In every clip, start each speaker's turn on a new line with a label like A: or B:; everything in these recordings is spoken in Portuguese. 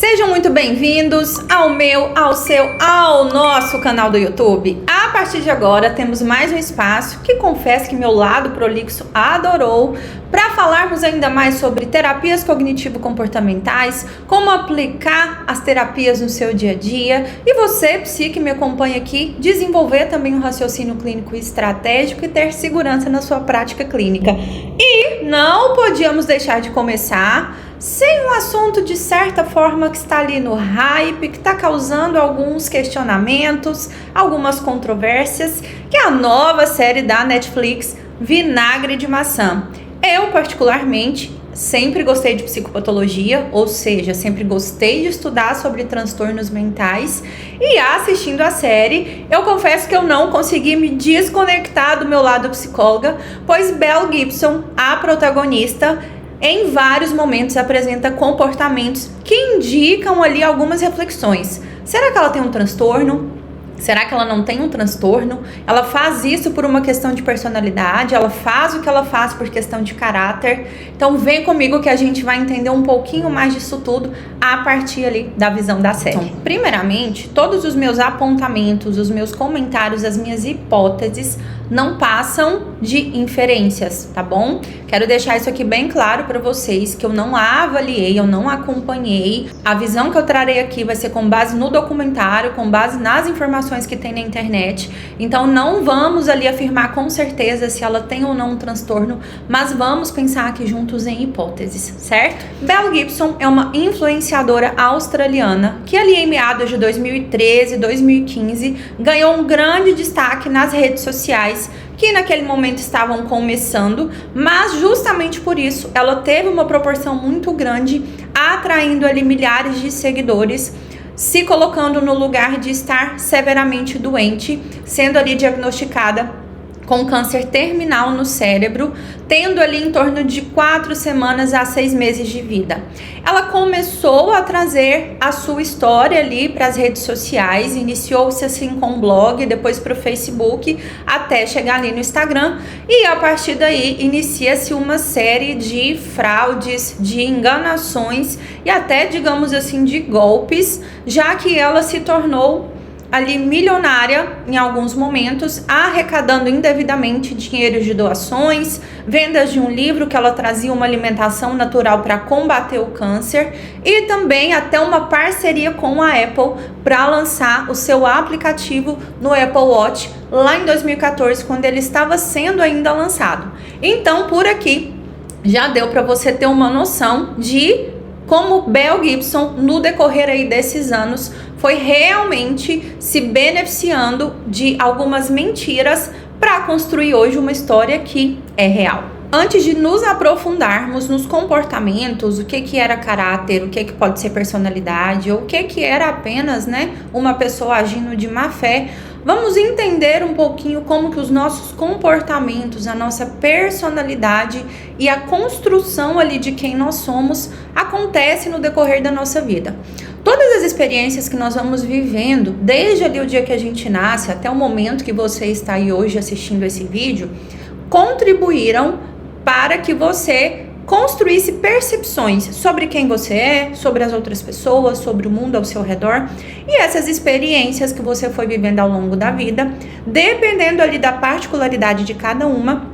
A: Sejam muito bem-vindos ao meu, ao seu, ao nosso canal do YouTube. A partir de agora temos mais um espaço que confesso que meu lado prolixo adorou para falarmos ainda mais sobre terapias cognitivo-comportamentais, como aplicar as terapias no seu dia a dia e você, psi, que me acompanha aqui, desenvolver também um raciocínio clínico estratégico e ter segurança na sua prática clínica. E não podíamos deixar de começar sem um assunto de certa forma que está ali no hype, que está causando alguns questionamentos, algumas controvérsias, que é a nova série da Netflix, Vinagre de Maçã. Eu, particularmente, sempre gostei de psicopatologia, ou seja, sempre gostei de estudar sobre transtornos mentais, e assistindo a série, eu confesso que eu não consegui me desconectar do meu lado psicóloga, pois Mel Gibson, a protagonista, em vários momentos apresenta comportamentos que indicam ali algumas reflexões. Será que ela tem um transtorno? Será que ela não tem um transtorno? Ela faz isso por uma questão de personalidade? Ela faz o que ela faz por questão de caráter? Então vem comigo que a gente vai entender um pouquinho mais disso tudo a partir ali da visão da série. Então, primeiramente, todos os meus apontamentos, os meus comentários, as minhas hipóteses não passam de inferências, tá bom? Quero deixar isso aqui bem claro para vocês, que eu não avaliei, eu não acompanhei. A visão que eu trarei aqui vai ser com base no documentário, com base nas informações que tem na internet. Então não vamos ali afirmar com certeza se ela tem ou não um transtorno, mas vamos pensar aqui juntos em hipóteses, certo? Mel Gibson é uma influenciadora australiana que ali em meados de 2013, 2015 ganhou um grande destaque nas redes sociais, que naquele momento estavam começando, mas justamente por isso ela teve uma proporção muito grande, atraindo ali milhares de seguidores, se colocando no lugar de estar severamente doente, sendo ali diagnosticada com câncer terminal no cérebro, tendo ali em torno de 4 semanas a 6 meses de vida. Ela começou a trazer a sua história ali para as redes sociais, iniciou-se assim com o blog, depois para o Facebook, até chegar ali no Instagram, e a partir daí inicia-se uma série de fraudes, de enganações e até, digamos assim, de golpes, já que ela se tornou ali milionária em alguns momentos, arrecadando indevidamente dinheiro de doações, vendas de um livro que ela trazia uma alimentação natural para combater o câncer e também até uma parceria com a Apple para lançar o seu aplicativo no Apple Watch lá em 2014, quando ele estava sendo ainda lançado. Então, por aqui já deu para você ter uma noção de como Mel Gibson, no decorrer aí desses anos, foi realmente se beneficiando de algumas mentiras para construir hoje uma história que é real. Antes de nos aprofundarmos nos comportamentos, o que era caráter, o que pode ser personalidade, ou o que era apenas, uma pessoa agindo de má fé, vamos entender um pouquinho como que os nossos comportamentos, a nossa personalidade e a construção ali de quem nós somos acontece no decorrer da nossa vida. Todas as experiências que nós vamos vivendo, desde ali o dia que a gente nasce até o momento que você está aí hoje assistindo esse vídeo, contribuíram para que você construísse percepções sobre quem você é, sobre as outras pessoas, sobre o mundo ao seu redor. E essas experiências que você foi vivendo ao longo da vida, dependendo ali da particularidade de cada uma,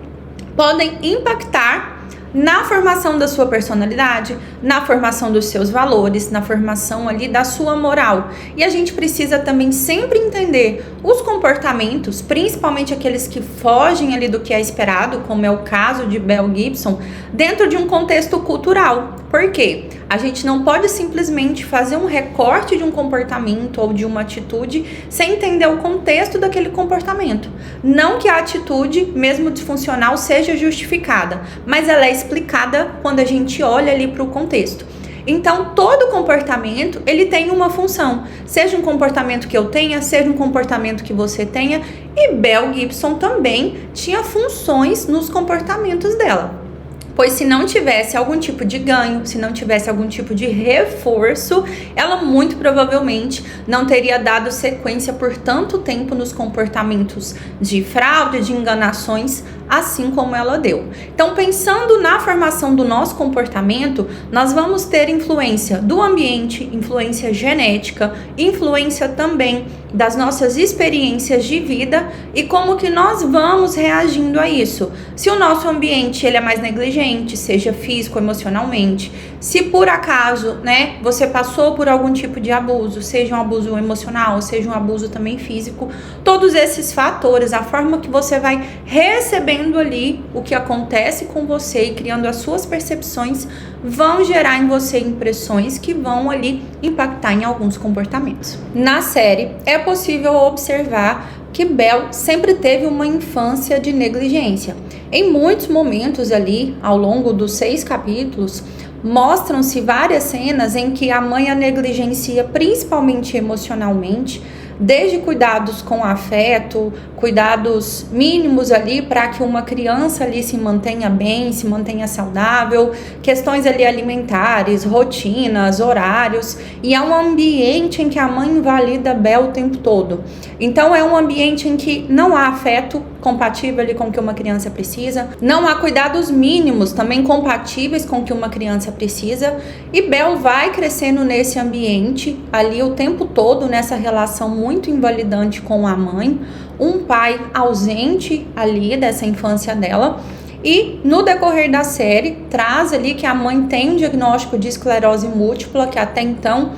A: podem impactar na formação da sua personalidade, na formação dos seus valores, na formação ali da sua moral. E a gente precisa também sempre entender os comportamentos, principalmente aqueles que fogem ali do que é esperado, como é o caso de Mel Gibson, dentro de um contexto cultural. Por quê? A gente não pode simplesmente fazer um recorte de um comportamento ou de uma atitude sem entender o contexto daquele comportamento. Não que a atitude, mesmo disfuncional, seja justificada, mas ela é explicada quando a gente olha ali para o contexto. Então, todo comportamento, ele tem uma função, seja um comportamento que eu tenha, seja um comportamento que você tenha, e Mel Gibson também tinha funções nos comportamentos dela. Pois se não tivesse algum tipo de ganho, se não tivesse algum tipo de reforço, ela muito provavelmente não teria dado sequência por tanto tempo nos comportamentos de fraude, de enganações assim como ela deu. Então, pensando na formação do nosso comportamento, nós vamos ter influência do ambiente, influência genética, influência também das nossas experiências de vida e como que nós vamos reagindo a isso. Se o nosso ambiente ele é mais negligente, seja físico, emocionalmente, se por acaso, né, você passou por algum tipo de abuso, seja um abuso emocional, seja um abuso também físico, todos esses fatores, a forma que você vai recebendo ali o que acontece com você e criando as suas percepções, vão gerar em você impressões que vão ali impactar em alguns comportamentos. Na série, é possível observar que Bel sempre teve uma infância de negligência. Em muitos momentos ali, ao longo dos 6 capítulos, mostram-se várias cenas em que a mãe a negligencia principalmente emocionalmente, desde cuidados com afeto, cuidados mínimos ali para que uma criança ali se mantenha bem, se mantenha saudável, questões ali alimentares, rotinas, horários, e é um ambiente em que a mãe invalida Bel o tempo todo. Então é um ambiente em que não há afeto compatível ali com o que uma criança precisa, não há cuidados mínimos também compatíveis com o que uma criança precisa, e Bel vai crescendo nesse ambiente ali o tempo todo, nessa relação muito invalidante com a mãe, um pai ausente ali dessa infância dela, e no decorrer da série traz ali que a mãe tem um diagnóstico de esclerose múltipla, que até então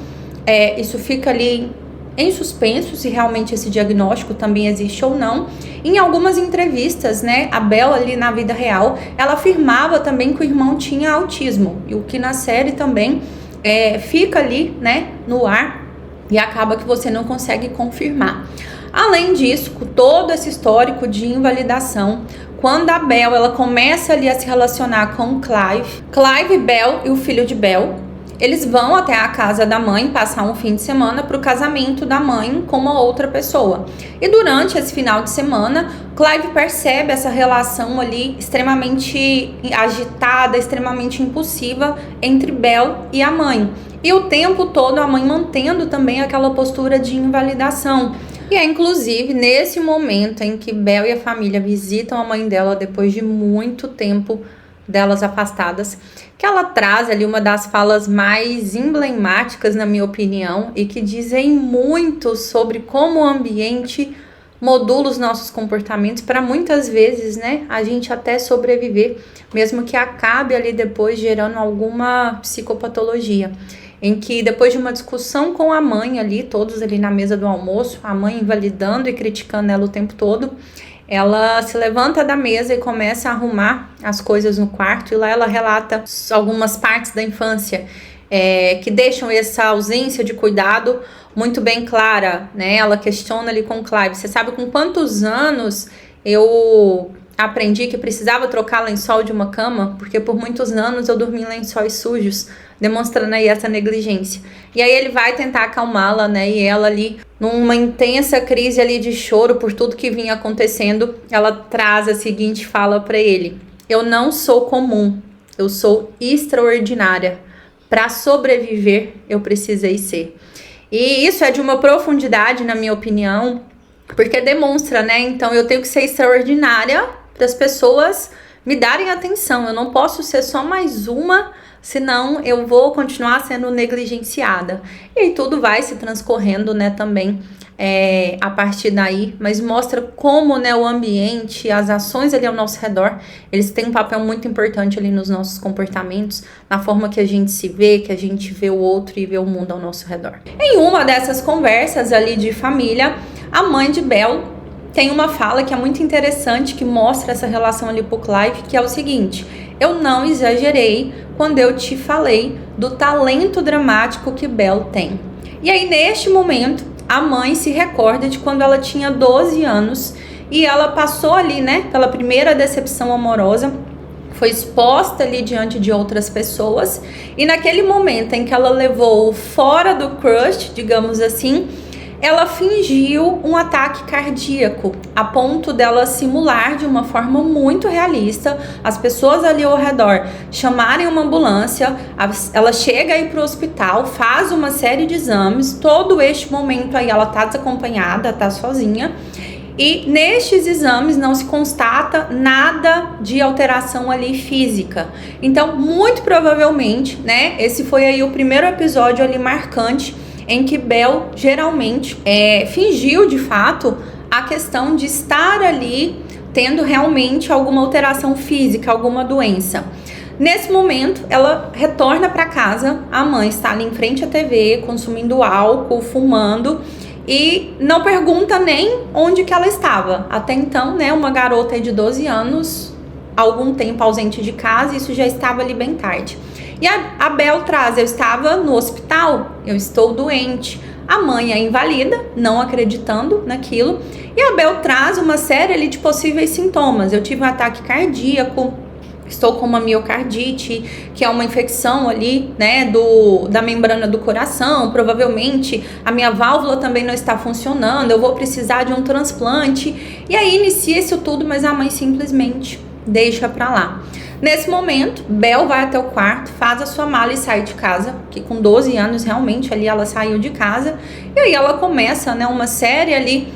A: isso fica ali em suspenso se realmente esse diagnóstico também existe ou não. Em algumas entrevistas, né, a Bel ali na vida real, ela afirmava também que o irmão tinha autismo, e o que na série também fica ali, né, no ar, e acaba que você não consegue confirmar. Além disso, com todo esse histórico de invalidação, quando a Bel ela começa ali a se relacionar com o Clive, Bel e o filho de Bel, eles vão até a casa da mãe passar um fim de semana para o casamento da mãe com uma outra pessoa. E durante esse final de semana, Clive percebe essa relação ali extremamente agitada, extremamente impulsiva entre Bel e a mãe. E o tempo todo a mãe mantendo também aquela postura de invalidação. E é inclusive nesse momento em que Bel e a família visitam a mãe dela depois de muito tempo delas afastadas, que ela traz ali uma das falas mais emblemáticas, na minha opinião, e que dizem muito sobre como o ambiente modula os nossos comportamentos para muitas vezes, né, a gente até sobreviver, mesmo que acabe ali depois gerando alguma psicopatologia. Em que depois de uma discussão com a mãe ali, todos ali na mesa do almoço, a mãe invalidando e criticando ela o tempo todo, ela se levanta da mesa e começa a arrumar as coisas no quarto, e lá ela relata algumas partes da infância que deixam essa ausência de cuidado muito bem clara, né? Ela questiona ali com o Clive: você sabe com quantos anos eu aprendi que precisava trocar lençol de uma cama? Porque por muitos anos eu dormi em lençóis sujos, demonstrando aí essa negligência. E aí ele vai tentar acalmá-la, né? E ela ali, numa intensa crise ali de choro por tudo que vinha acontecendo, ela traz a seguinte fala para ele: eu não sou comum, eu sou extraordinária. Para sobreviver, eu precisei ser. E isso é de uma profundidade, na minha opinião, porque demonstra, né? Então eu tenho que ser extraordinária para as pessoas me darem atenção. Eu não posso ser só mais uma, senão eu vou continuar sendo negligenciada. E aí tudo vai se transcorrendo, né, também a partir daí, mas mostra como, né, o ambiente, as ações ali ao nosso redor, eles têm um papel muito importante ali nos nossos comportamentos, na forma que a gente se vê, que a gente vê o outro e vê o mundo ao nosso redor. Em uma dessas conversas ali de família, a mãe de Bel tem uma fala que é muito interessante, que mostra essa relação ali pro Clive, que é o seguinte: eu não exagerei quando eu te falei do talento dramático que Bel tem. E aí, neste momento, a mãe se recorda de quando ela tinha 12 anos e ela passou ali, né, pela primeira decepção amorosa, foi exposta ali diante de outras pessoas, e naquele momento em que ela levou fora do crush, digamos assim, ela fingiu um ataque cardíaco, a ponto dela simular de uma forma muito realista, as pessoas ali ao redor chamarem uma ambulância, ela chega aí para o hospital, faz uma série de exames, todo este momento aí ela tá desacompanhada, tá sozinha, E nestes exames não se constata nada de alteração ali física. Então, muito provavelmente, né, esse foi aí o primeiro episódio ali marcante em que Bel geralmente fingiu de fato a questão de estar ali tendo realmente alguma alteração física, alguma doença. Nesse momento, ela retorna para casa, a mãe está ali em frente à TV, consumindo álcool, fumando, e não pergunta nem onde que ela estava. Até então, né, uma garota de 12 anos, algum tempo ausente de casa, isso já estava ali bem tarde. E a Bel traz: eu estava no hospital, eu estou doente. A mãe é invalida, não acreditando naquilo. E a Bel traz uma série ali de possíveis sintomas. Eu tive um ataque cardíaco, estou com uma miocardite, que é uma infecção ali, né, da membrana do coração. Provavelmente a minha válvula também não está funcionando, eu vou precisar de um transplante. E aí inicia isso tudo, mas a mãe simplesmente deixa pra lá. Nesse momento, Bel vai até o quarto, faz a sua mala e sai de casa, que com 12 anos realmente ali ela saiu de casa. E aí ela começa, né, uma série ali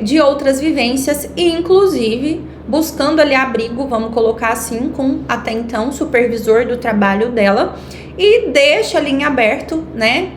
A: de outras vivências, e inclusive buscando ali abrigo, vamos colocar assim, com até então o supervisor do trabalho dela, e deixa ali em aberto, né,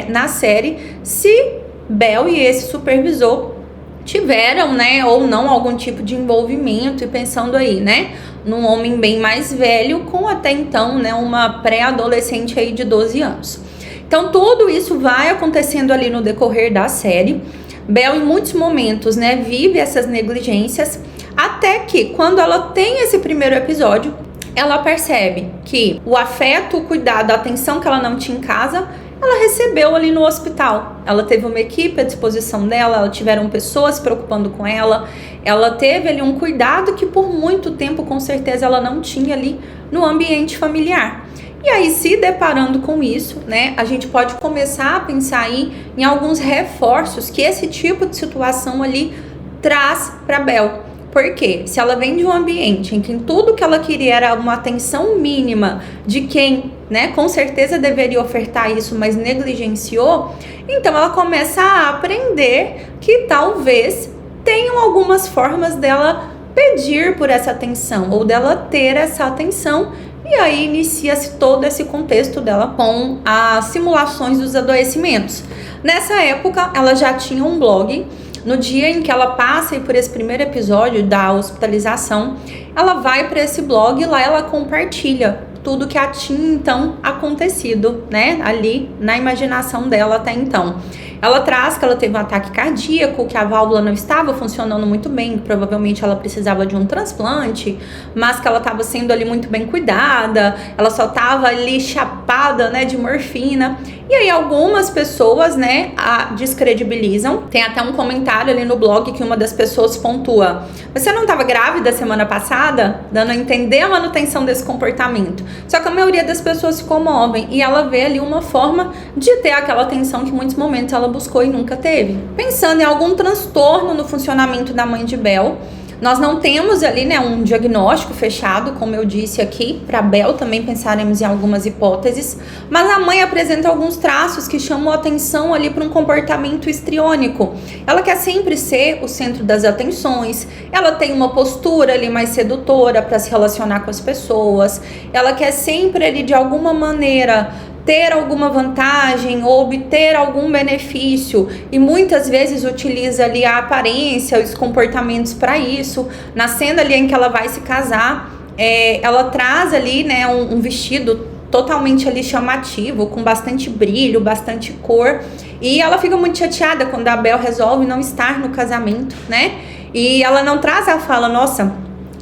A: na série, se Bel e esse supervisor tiveram, né, ou não algum tipo de envolvimento, e pensando aí, né, num homem bem mais velho com até então, né, uma pré-adolescente aí de 12 anos. Então tudo isso vai acontecendo ali no decorrer da série. Bel em muitos momentos, né, vive essas negligências, até que quando ela tem esse primeiro episódio, ela percebe que o afeto, o cuidado, a atenção que ela não tinha em casa, ela recebeu ali no hospital. Ela teve uma equipe à disposição dela, ela tiveram pessoas se preocupando com ela, ela teve ali um cuidado que por muito tempo, com certeza, ela não tinha ali no ambiente familiar. E aí, se deparando com isso, né, a gente pode começar a pensar aí em alguns reforços que esse tipo de situação ali traz para Bel. Porque se ela vem de um ambiente em que tudo que ela queria era uma atenção mínima de quem, né, com certeza deveria ofertar isso, mas negligenciou, então ela começa a aprender que talvez tenham algumas formas dela pedir por essa atenção, ou dela ter essa atenção. E aí inicia-se todo esse contexto dela com as simulações dos adoecimentos. Nessa época, ela já tinha um blog. No dia em que ela passa por esse primeiro episódio da hospitalização, ela vai para esse blog e lá ela compartilha tudo que tinha então acontecido, né, ali na imaginação dela até então. Ela traz que ela teve um ataque cardíaco, que a válvula não estava funcionando muito bem, provavelmente ela precisava de um transplante, mas que ela estava sendo ali muito bem cuidada, ela só estava ali chapada, né, de morfina. E aí algumas pessoas, né, a descredibilizam. Tem até um comentário ali no blog que uma das pessoas pontua: você não estava grávida semana passada? Dando a entender a manutenção desse comportamento. Só que a maioria das pessoas se comovem e ela vê ali uma forma de ter aquela atenção que em muitos momentos ela buscou e nunca teve. Pensando em algum transtorno no funcionamento da mãe de Bel, nós não temos ali, né, um diagnóstico fechado, como eu disse aqui. Para Bel também pensaremos em algumas hipóteses, mas a mãe apresenta alguns traços que chamam a atenção ali para um comportamento histriônico. Ela quer sempre ser o centro das atenções, ela tem uma postura ali mais sedutora para se relacionar com as pessoas, ela quer sempre ali de alguma maneira ter alguma vantagem ou obter algum benefício, e muitas vezes utiliza ali a aparência, os comportamentos para isso. Na cena ali em que ela vai se casar, ela traz ali, né, um vestido totalmente ali chamativo, com bastante brilho, bastante cor, e ela fica muito chateada quando a Bel resolve não estar no casamento, né, e ela não traz a fala: nossa,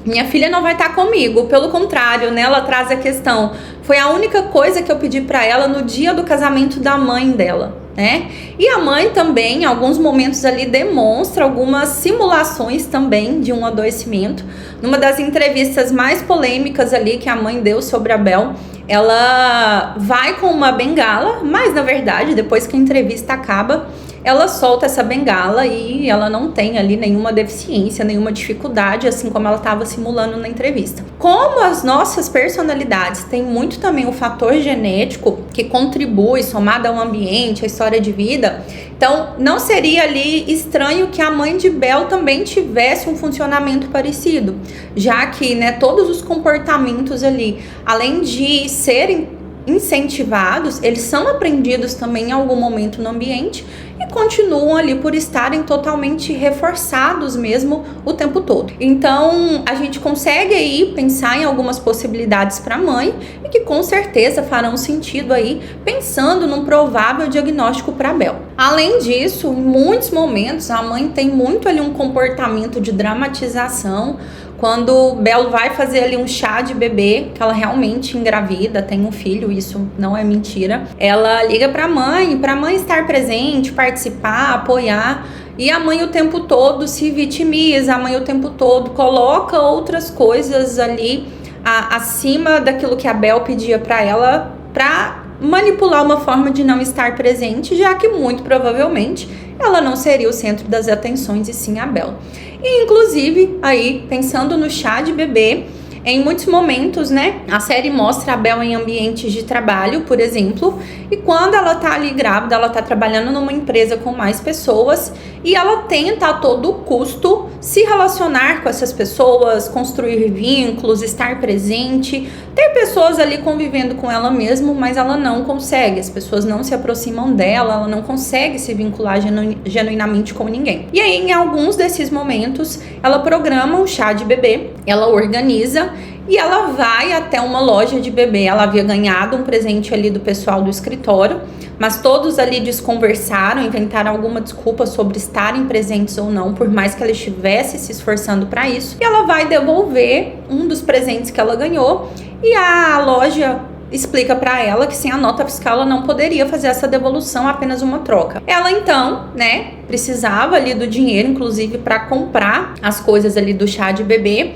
A: minha filha não vai estar comigo. Pelo contrário, né, ela traz a questão: foi a única coisa que eu pedi para ela no dia do casamento da mãe dela, né? E a mãe também, em alguns momentos ali, demonstra algumas simulações também de um adoecimento. Numa das entrevistas mais polêmicas ali que a mãe deu sobre a Bel, ela vai com uma bengala, mas na verdade, depois que a entrevista acaba, ela solta essa bengala e ela não tem ali nenhuma deficiência, nenhuma dificuldade, assim como ela estava simulando na entrevista. Como as nossas personalidades têm muito também o fator genético que contribui, somado ao ambiente, à história de vida, então não seria ali estranho que a mãe de Bel também tivesse um funcionamento parecido, já que, né, todos os comportamentos ali, além de serem incentivados, eles são aprendidos também em algum momento no ambiente e continuam ali por estarem totalmente reforçados mesmo o tempo todo. Então, a gente consegue aí pensar em algumas possibilidades para a mãe e que com certeza farão sentido aí pensando num provável diagnóstico para Bel. Além disso, em muitos momentos a mãe tem muito ali um comportamento de dramatização. Quando Bel vai fazer ali um chá de bebê, que ela realmente engravida, tem um filho, isso não é mentira, ela liga pra mãe estar presente, participar, apoiar, e a mãe o tempo todo se vitimiza, a mãe o tempo todo coloca outras coisas ali acima daquilo que a Bel pedia pra ela, pra manipular uma forma de não estar presente, já que muito provavelmente ela não seria o centro das atenções e sim a Bel. E inclusive, aí, pensando no chá de bebê, em muitos momentos, né, a série mostra a Bel em ambientes de trabalho, por exemplo, e quando ela tá ali grávida, ela tá trabalhando numa empresa com mais pessoas e ela tenta a todo custo se relacionar com essas pessoas, construir vínculos, estar presente, ter pessoas ali convivendo com ela mesmo, mas ela não consegue, as pessoas não se aproximam dela, ela não consegue se vincular genuinamente com ninguém. E aí, em alguns desses momentos, ela programa um chá de bebê, ela organiza e ela vai até uma loja de bebê. Ela havia ganhado um presente ali do pessoal do escritório, mas todos ali desconversaram, inventaram alguma desculpa sobre estarem presentes ou não, por mais que ela estivesse se esforçando para isso. E ela vai devolver um dos presentes que ela ganhou e a loja explica para ela que sem a nota fiscal ela não poderia fazer essa devolução, apenas uma troca. Ela então, né, precisava ali do dinheiro, inclusive para comprar as coisas ali do chá de bebê.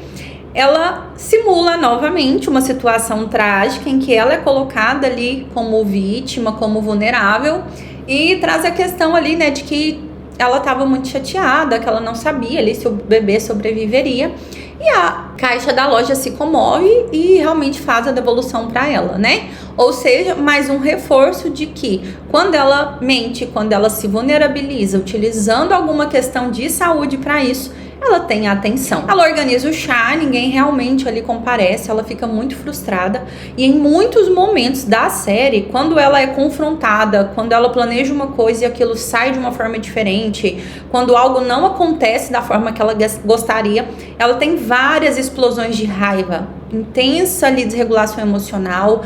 A: Ela simula novamente uma situação trágica em que ela é colocada ali como vítima, como vulnerável, e traz a questão ali, né, de que ela estava muito chateada, que ela não sabia ali se o bebê sobreviveria. E a caixa da loja se comove e realmente faz a devolução para ela, né? Ou seja, mais um reforço de que quando ela mente, quando ela se vulnerabiliza, utilizando alguma questão de saúde para isso, ela tem atenção. Ela organiza o chá, ninguém realmente ali comparece, ela fica muito frustrada. E em muitos momentos da série, quando ela é confrontada, quando ela planeja uma coisa e aquilo sai de uma forma diferente, quando algo não acontece da forma que ela gostaria, ela tem várias explosões de raiva, intensa ali desregulação emocional,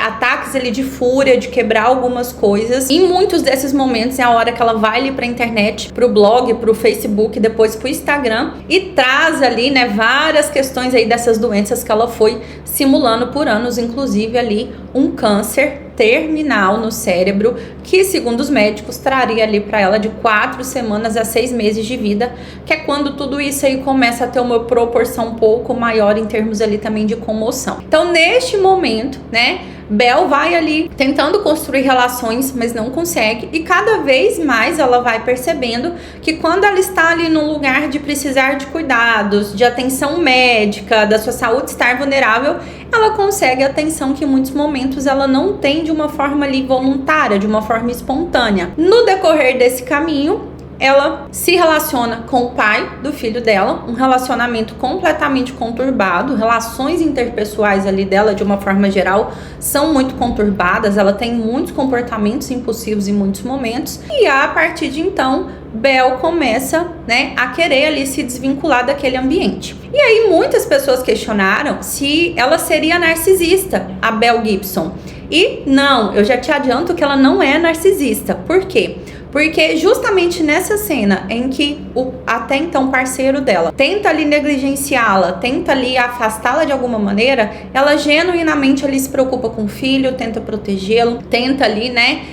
A: ataques ali de fúria, de quebrar algumas coisas. E em muitos desses momentos é a hora que ela vai ali pra internet, pro blog, pro Facebook, depois pro Instagram e traz ali, né, várias questões aí dessas doenças que ela foi simulando por anos, inclusive ali um câncer terminal no cérebro, que segundo os médicos traria ali para ela de 4 semanas a 6 meses de vida, que é quando tudo isso aí começa a ter uma proporção um pouco maior em termos ali também de comoção. Então neste momento, né, Bel vai ali tentando construir relações, mas não consegue, e cada vez mais ela vai percebendo que quando ela está ali num lugar de precisar de cuidados, de atenção médica, da sua saúde estar vulnerável, ela consegue atenção que em muitos momentos ela não tem de uma forma ali voluntária, de uma forma espontânea. No decorrer desse caminho, ela se relaciona com o pai do filho dela, um relacionamento completamente conturbado, relações interpessoais ali dela, de uma forma geral, são muito conturbadas, ela tem muitos comportamentos impulsivos em muitos momentos, e a partir de então, Bel começa, né, a querer ali se desvincular daquele ambiente. E aí muitas pessoas questionaram se ela seria narcisista, a Bel Gibson. E não, eu já te adianto que ela não é narcisista. Por quê? Porque justamente nessa cena em que o até então parceiro dela tenta ali negligenciá-la, tenta ali afastá-la de alguma maneira, ela genuinamente ali se preocupa com o filho, tenta protegê-lo, tenta ali, né,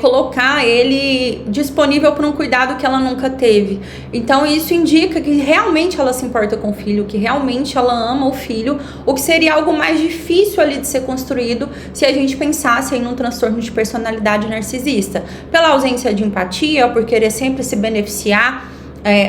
A: colocar ele disponível para um cuidado que ela nunca teve. Então isso indica que realmente ela se importa com o filho, que realmente ela ama o filho, o que seria algo mais difícil ali de ser construído se a gente pensasse em um transtorno de personalidade narcisista. Pela ausência de empatia, por querer sempre se beneficiar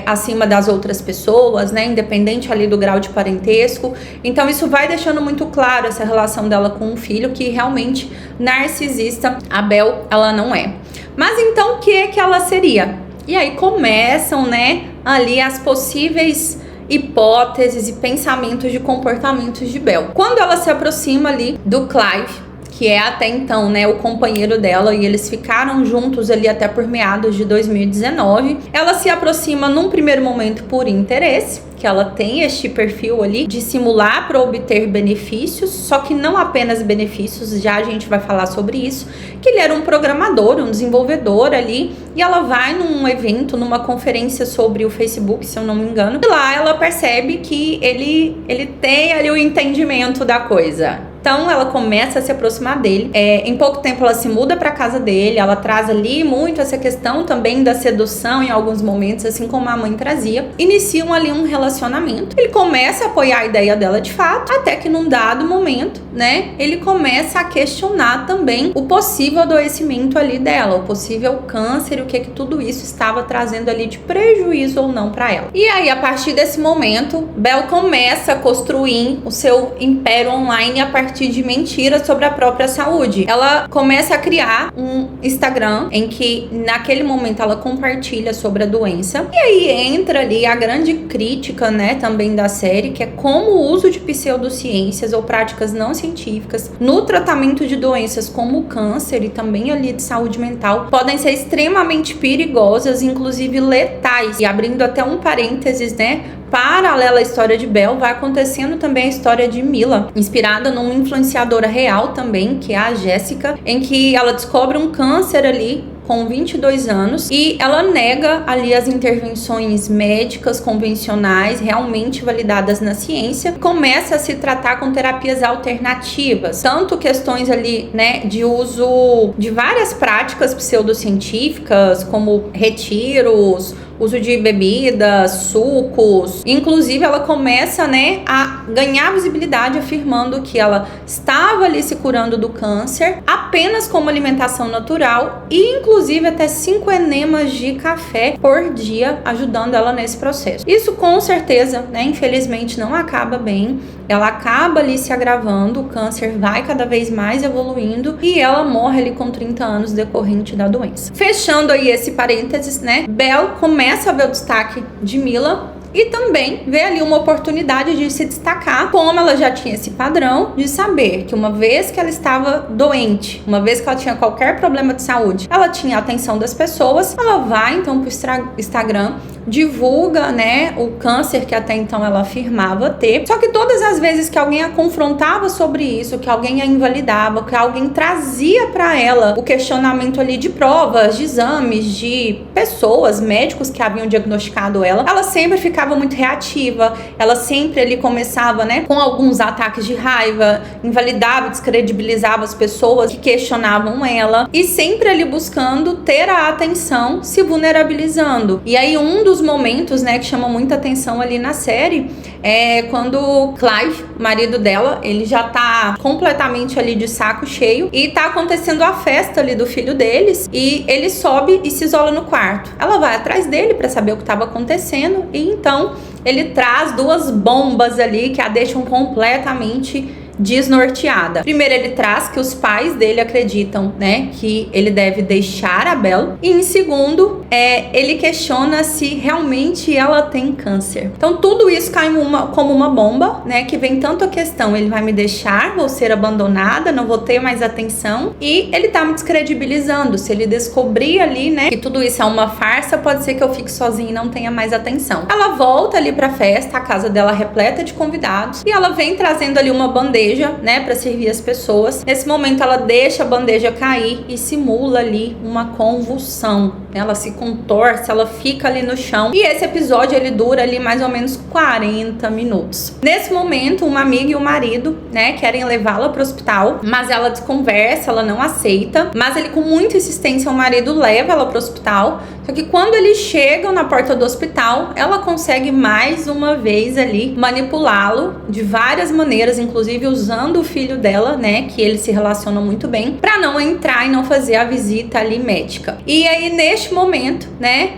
A: acima das outras pessoas, né, independente ali do grau de parentesco. Então isso vai deixando muito claro essa relação dela com o filho, que realmente narcisista a Bel ela não é. Mas então o que é que ela seria? E aí começam, né, ali as possíveis hipóteses e pensamentos de comportamentos de Bel. Quando ela se aproxima ali do Clive, que é até então, né, o companheiro dela, e eles ficaram juntos ali até por meados de 2019. Ela se aproxima num primeiro momento por interesse, que ela tem este perfil ali de simular para obter benefícios, só que não apenas benefícios, já a gente vai falar sobre isso, que ele era um programador, um desenvolvedor ali, e ela vai num evento, numa conferência sobre o Facebook, se eu não me engano, e lá ela percebe que ele tem ali o entendimento da coisa. Então ela começa a se aproximar dele. Em pouco tempo ela se muda para casa dele. Ela traz ali muito essa questão também da sedução em alguns momentos, assim como a mãe trazia. Iniciam ali um relacionamento. Ele começa a apoiar a ideia dela de fato, até que num dado momento, né, ele começa a questionar também o possível adoecimento ali dela, o possível câncer, o que tudo isso estava trazendo ali de prejuízo ou não para ela. E aí, a partir desse momento, Bel começa a construir o seu império online a partir de mentiras sobre a própria saúde. Ela começa a criar um Instagram em que naquele momento ela compartilha sobre a doença. E aí entra ali a grande crítica, né, também da série, que é como o uso de pseudociências ou práticas não científicas no tratamento de doenças como o câncer e também ali de saúde mental podem ser extremamente perigosas, inclusive letais. E abrindo até um parênteses, né, paralela à história de Bel, vai acontecendo também a história de Mila, inspirada numa influenciadora real também, que é a Jéssica, em que ela descobre um câncer ali com 22 anos e ela nega ali as intervenções médicas convencionais realmente validadas na ciência, começa a se tratar com terapias alternativas, tanto questões ali, né, de uso de várias práticas pseudocientíficas, como retiros, uso de bebidas, sucos. Inclusive ela começa, né, a ganhar visibilidade afirmando que ela estava ali se curando do câncer apenas com uma alimentação natural e inclusive até 5 enemas de café por dia, ajudando ela nesse processo. Isso com certeza, né, infelizmente não acaba bem. Ela acaba ali se agravando, o câncer vai cada vez mais evoluindo e ela morre ali com 30 anos decorrente da doença. Fechando aí esse parênteses, né, Bel começa a ver o destaque de Mila e também vê ali uma oportunidade de se destacar, como ela já tinha esse padrão de saber que uma vez que ela estava doente, uma vez que ela tinha qualquer problema de saúde, ela tinha a atenção das pessoas, ela vai então pro Instagram, divulga, né, o câncer que até então ela afirmava ter. Só que todas as vezes que alguém a confrontava sobre isso, que alguém a invalidava, que alguém trazia para ela o questionamento ali de provas, de exames, de pessoas, médicos que haviam diagnosticado ela sempre ficava muito reativa. Ela sempre ali começava, né, com alguns ataques de raiva, invalidava, descredibilizava as pessoas que questionavam ela e sempre ali buscando ter a atenção, se vulnerabilizando. E aí um dos momentos, né, que chama muita atenção ali na série é quando o Clive, marido dela, ele já tá completamente ali de saco cheio e tá acontecendo a festa ali do filho deles e ele sobe e se isola no quarto. Ela vai atrás dele para saber o que estava acontecendo e então ele traz 2 bombas ali que a deixam completamente desnorteada. Primeiro, ele traz que os pais dele acreditam, né, que ele deve deixar a Bel. E em segundo, ele questiona se realmente ela tem câncer. Então, tudo isso cai como uma bomba, né, que vem tanto a questão, ele vai me deixar, vou ser abandonada, não vou ter mais atenção. E ele tá me descredibilizando. Se ele descobrir ali, né, que tudo isso é uma farsa, pode ser que eu fique sozinha e não tenha mais atenção. Ela volta ali pra festa, a casa dela repleta de convidados, e ela vem trazendo ali uma bandeja bandeja, né, para servir as pessoas. Nesse momento ela deixa a bandeja cair e simula ali uma convulsão. Ela se contorce, ela fica ali no chão. E esse episódio ele dura ali mais ou menos 40 minutos. Nesse momento, uma amiga e o marido, né, querem levá-la para o hospital, mas ela desconversa, ela não aceita. Mas ele, com muita insistência, o marido leva ela para o hospital. Só que quando eles chegam na porta do hospital, ela consegue mais uma vez ali manipulá-lo de várias maneiras, inclusive usando o filho dela, né, que eles se relacionam muito bem, para não entrar e não fazer a visita ali médica. E aí, neste momento, né,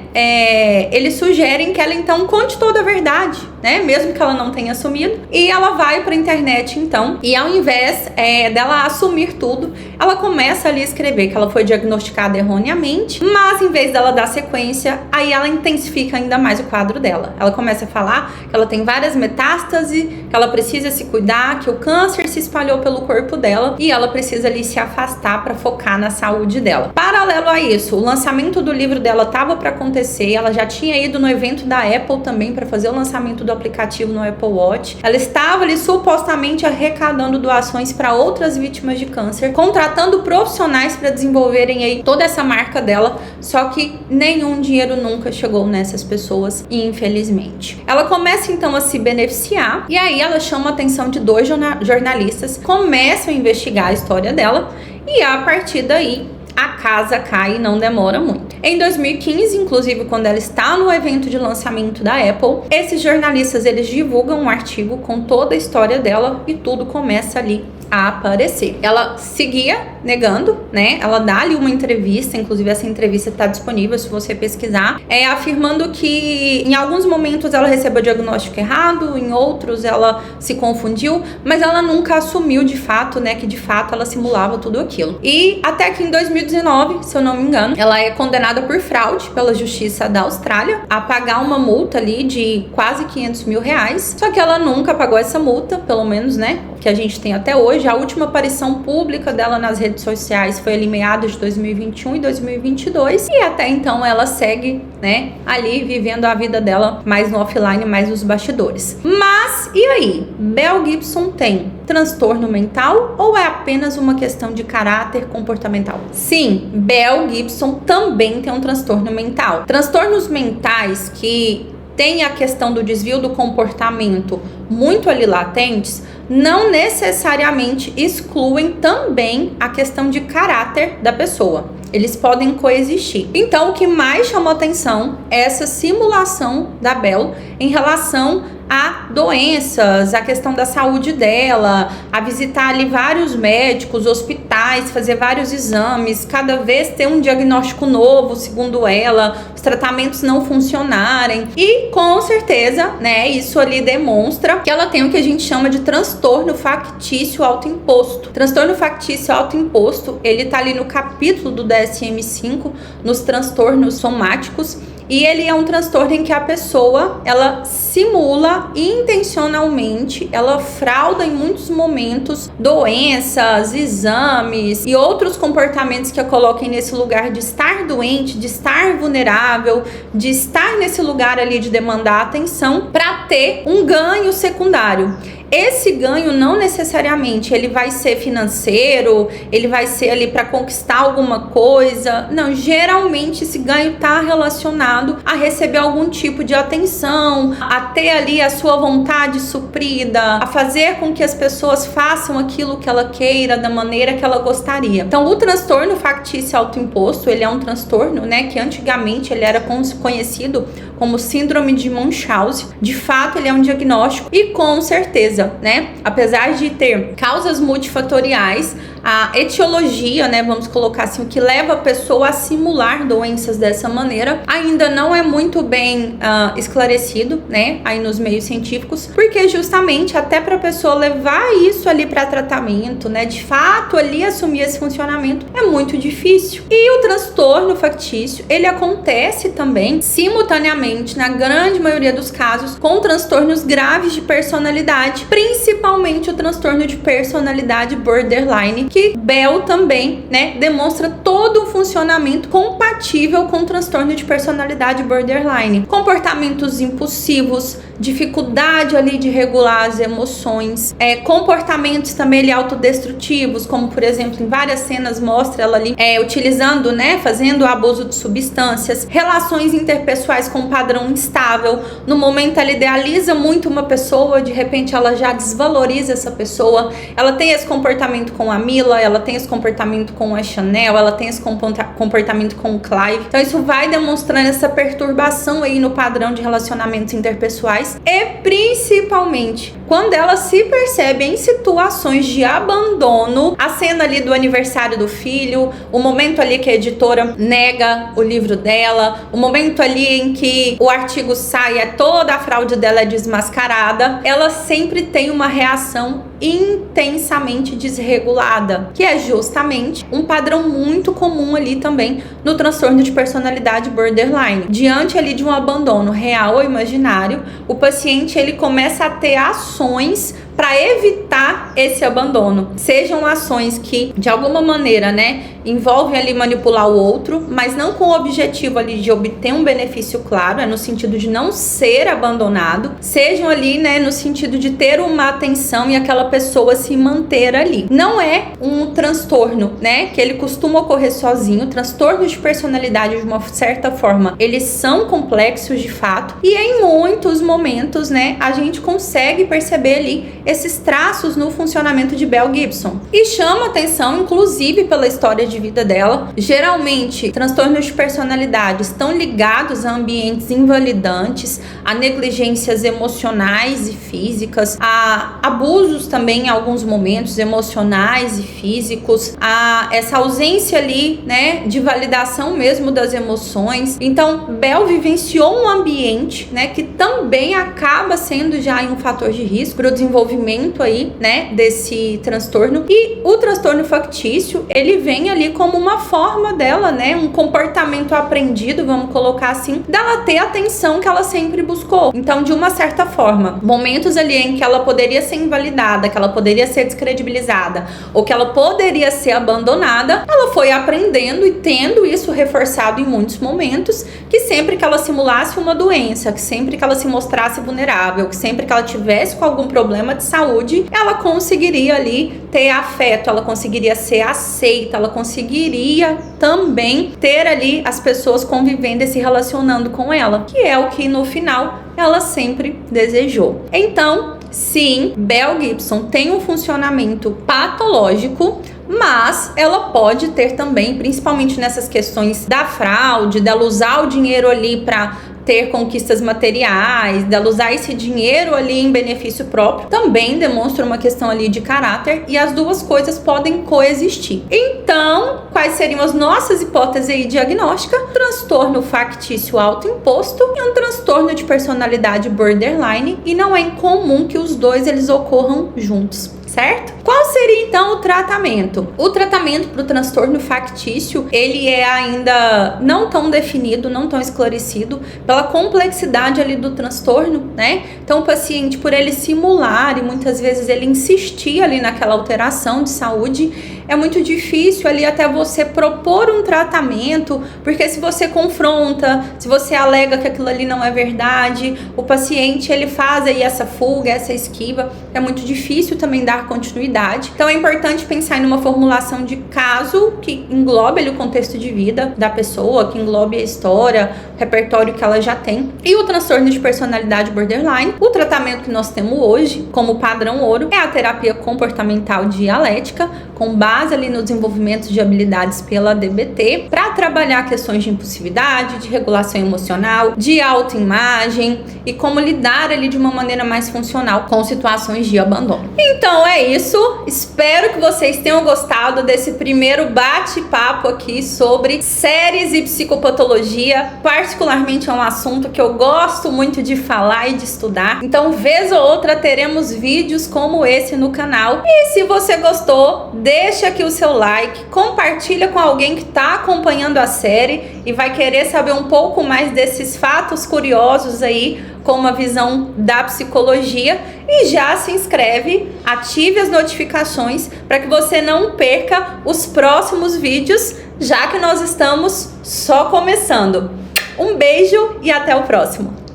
A: eles sugerem que ela então conte toda a verdade, né, mesmo que ela não tenha assumido. E ela vai pra internet então, e ao invés dela assumir tudo, ela começa ali a escrever que ela foi diagnosticada erroneamente, mas em vez dela dar sequência, aí ela intensifica ainda mais o quadro dela. Ela começa a falar que ela tem várias metástases, que ela precisa se cuidar, que o câncer se espalhou pelo corpo dela e ela precisa ali se afastar para focar na saúde dela. Paralelo a isso, o lançamento do livro dela estava para acontecer, ela já tinha ido no evento da Apple também para fazer o lançamento do aplicativo no Apple Watch. Ela estava ali supostamente arrecadando doações para outras vítimas de câncer, contratando profissionais para desenvolverem aí toda essa marca dela, só que nenhum dinheiro nunca chegou nessas pessoas, infelizmente. Ela começa então a se beneficiar e aí ela chama a atenção de 2 jornalistas, começam a investigar a história dela e a partir daí a casa cai e não demora muito. Em 2015, inclusive, quando ela está no evento de lançamento da Apple, esses jornalistas eles divulgam um artigo com toda a história dela e tudo começa ali a aparecer. Ela seguia negando, né? Ela dá ali uma entrevista, inclusive essa entrevista está disponível se você pesquisar, afirmando que em alguns momentos ela recebeu o diagnóstico errado, em outros ela se confundiu, mas ela nunca assumiu de fato, né, que de fato ela simulava tudo aquilo. E até que em 2019, se eu não me engano, ela é condenada por fraude pela justiça da Austrália a pagar uma multa ali de quase 500 mil reais, só que ela nunca pagou essa multa, pelo menos, né, que a gente tem até hoje. A última aparição pública dela nas redes sociais foi ali em meados de 2021 e 2022 e até então ela segue, né, ali vivendo a vida dela mais no offline, mais nos bastidores. Mas e aí? Belle Gibson tem transtorno mental ou é apenas uma questão de caráter comportamental? Sim, Belle Gibson também tem um transtorno mental. Transtornos mentais que tem a questão do desvio do comportamento muito ali latentes, não necessariamente excluem também a questão de caráter da pessoa. Eles podem coexistir. Então, o que mais chamou atenção é essa simulação da Belle em relação a doenças, a questão da saúde dela, a visitar ali vários médicos, hospitais, fazer vários exames, cada vez ter um diagnóstico novo, segundo ela, os tratamentos não funcionarem. E com certeza, né, isso ali demonstra que ela tem o que a gente chama de transtorno factício autoimposto. Transtorno factício autoimposto, ele tá ali no capítulo do DSM-5, nos transtornos somáticos. E ele é um transtorno em que a pessoa, ela simula intencionalmente, ela frauda em muitos momentos doenças, exames e outros comportamentos que a coloquem nesse lugar de estar doente, de estar vulnerável, de estar nesse lugar ali de demandar atenção para ter um ganho secundário. Esse ganho não necessariamente ele vai ser financeiro, ele vai ser ali para conquistar alguma coisa. Não, geralmente esse ganho está relacionado a receber algum tipo de atenção, a ter ali a sua vontade suprida, a fazer com que as pessoas façam aquilo que ela queira da maneira que ela gostaria. Então, o transtorno factício autoimposto, ele é um transtorno, né, que antigamente ele era conhecido como síndrome de Munchausen. De fato, ele é um diagnóstico e com certeza, né, apesar de ter causas multifatoriais, a etiologia, né, vamos colocar assim, o que leva a pessoa a simular doenças dessa maneira, ainda não é muito bem esclarecido, né, aí nos meios científicos, porque justamente até para a pessoa levar isso ali para tratamento, né, de fato ali assumir esse funcionamento, é muito difícil. E o transtorno factício, ele acontece também simultaneamente, na grande maioria dos casos, com transtornos graves de personalidade, principalmente o transtorno de personalidade borderline, que Bell também, né, demonstra todo um funcionamento compatível com o transtorno de personalidade borderline. Comportamentos impulsivos, dificuldade ali de regular as emoções, comportamentos também ali autodestrutivos, como por exemplo em várias cenas mostra ela ali utilizando, né, fazendo abuso de substâncias, relações interpessoais com padrão instável. No momento ela idealiza muito uma pessoa, de repente ela já desvaloriza essa pessoa. Ela tem esse comportamento com a Mila, ela tem esse comportamento com a Chanel, ela tem esse comportamento com o Clive. Então isso vai demonstrando essa perturbação aí no padrão de relacionamentos interpessoais e principalmente quando ela se percebe em situações de abandono. A cena ali do aniversário do filho, o momento ali que a editora nega o livro dela, o momento ali em que o artigo sai, toda a fraude dela é desmascarada, ela sempre tem uma reação intensamente desregulada, que é justamente um padrão muito comum ali também no transtorno de personalidade borderline. Diante ali de um abandono real ou imaginário, o paciente ele começa a ter ações para evitar esse abandono. Sejam ações que, de alguma maneira, né, envolvem ali manipular o outro, mas não com o objetivo ali de obter um benefício claro, no sentido de não ser abandonado. Sejam ali, né, no sentido de ter uma atenção e aquela pessoa se manter ali. Não é um transtorno, né, que ele costuma ocorrer sozinho. Transtornos de personalidade, de uma certa forma, eles são complexos de fato, e em muitos momentos, né, a gente consegue perceber ali esses traços no funcionamento de Bell Gibson. E chama atenção, inclusive, pela história de vida dela. Geralmente, transtornos de personalidade estão ligados a ambientes invalidantes, a negligências emocionais e físicas, a abusos também em alguns momentos emocionais e físicos, a essa ausência ali, né, de validação mesmo das emoções. Então, Bell vivenciou um ambiente, né, que também acaba sendo já um fator de risco para o desenvolvimento aí, né, desse transtorno. E o transtorno factício, ele vem ali como uma forma dela, né, um comportamento aprendido, vamos colocar assim, dela ter a atenção que ela sempre buscou. Então, de uma certa forma, momentos ali em que ela poderia ser invalidada, que ela poderia ser descredibilizada, ou que ela poderia ser abandonada, ela foi aprendendo e tendo isso reforçado em muitos momentos, que sempre que ela simulasse uma doença, que sempre que ela se mostrasse vulnerável, que sempre que ela tivesse com algum problema de saúde, ela conseguiria ali ter afeto, ela conseguiria ser aceita, ela conseguiria também ter ali as pessoas convivendo e se relacionando com ela, que é o que no final ela sempre desejou. Então, sim, Bell Gibson tem um funcionamento patológico, mas ela pode ter também, principalmente nessas questões da fraude, dela usar o dinheiro ali para ter conquistas materiais, dela usar esse dinheiro ali em benefício próprio, também demonstra uma questão ali de caráter, e as duas coisas podem coexistir. Então, quais seriam as nossas hipóteses aí diagnósticas? Transtorno factício autoimposto e um transtorno de personalidade borderline, e não é incomum que os dois eles ocorram juntos, certo? Qual seria então o tratamento? O tratamento para o transtorno factício, ele é ainda não tão definido, não tão esclarecido, pela complexidade ali do transtorno, né? Então o paciente, por ele simular e muitas vezes ele insistir ali naquela alteração de saúde, é muito difícil ali até você propor um tratamento, porque se você confronta, se você alega que aquilo ali não é verdade, o paciente ele faz aí essa fuga, essa esquiva, é muito difícil também dar continuidade. Então é importante pensar em uma formulação de caso que englobe ali o contexto de vida da pessoa, que englobe a história, o repertório que ela já tem. E o transtorno de personalidade borderline, o tratamento que nós temos hoje como padrão ouro é a terapia comportamental dialética, com base ali no desenvolvimento de habilidades pela DBT, para trabalhar questões de impulsividade, de regulação emocional, de autoimagem e como lidar ali de uma maneira mais funcional com situações de abandono. Então é isso, espero que vocês tenham gostado desse primeiro bate-papo aqui sobre séries e psicopatologia. Particularmente é um assunto que eu gosto muito de falar e de estudar, então vez ou outra teremos vídeos como esse no canal. E se você gostou, deixa aqui o seu like, compartilha com alguém que está acompanhando a série e vai querer saber um pouco mais desses fatos curiosos aí com uma visão da psicologia, e já se inscreve, ative as notificações para que você não perca os próximos vídeos, já que nós estamos só começando. Um beijo e até o próximo!